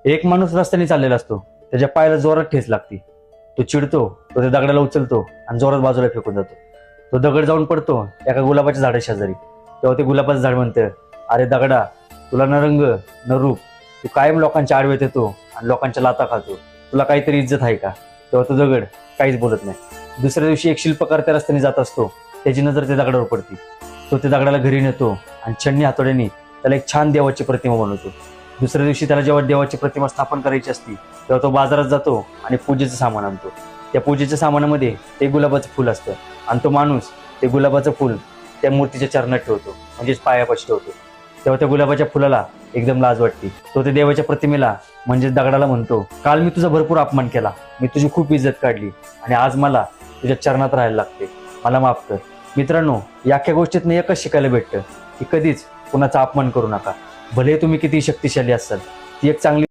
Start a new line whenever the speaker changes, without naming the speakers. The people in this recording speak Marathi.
एक माणूस रस्त्याने चाललेला असतो, त्याच्या पायाला जोरात ठेच लागते. तो चिडतो, तो त्या दगडाला उचलतो आणि जोरात बाजूला फेकून जातो. तो दगड जाऊन पडतो एका गुलाबाच्या झाडा शेजारी. तेव्हा ते गुलाबाचं झाड म्हणतं, अरे दगडा, तुला न रंग न रूप, तू कायम लोकांच्या आडवेत येतो आणि लोकांच्या लाता खातो, तुला काहीतरी इज्जत आहे का? तेव्हा तो दगड काहीच बोलत नाही. दुसऱ्या दिवशी एक शिल्पकार त्या रस्त्याने जात असतो. त्याची नजर त्या दगडावर पडते. तो त्या दगडाला घरी नेतो आणि छन्नी हातोड्याने त्याला एक छान देवाची प्रतिमा बनवतो. दुसऱ्या दिवशी त्याला जेव्हा देवाची प्रतिमा स्थापन करायची असते तेव्हा तो बाजारात जातो आणि पूजेचं सामान आणतो. त्या पूजेच्या सामानामध्ये ते गुलाबाचं फुल असतं आणि तो माणूस ते गुलाबाचं फुल त्या मूर्तीच्या चरणात ठेवतो, म्हणजेच पायापाशी ठेवतो. तेव्हा त्या गुलाबाच्या फुलाला एकदम लाज वाटते. तो त्या देवाच्या प्रतिमेला म्हणजेच दगडाला म्हणतो, काल मी तुझा भरपूर अपमान केला, मी तुझी खूप इज्जत काढली आणि आज मला तुझ्या चरणात राहायला लागते, मला माफ कर. मित्रांनो, या अख्ख्या गोष्टीतनं एकच शिकायला भेटतं की कधीच कुणाचा अपमान करू नका. भले तुम्ही किती शक्तिशाली असाल, ती एक चांगली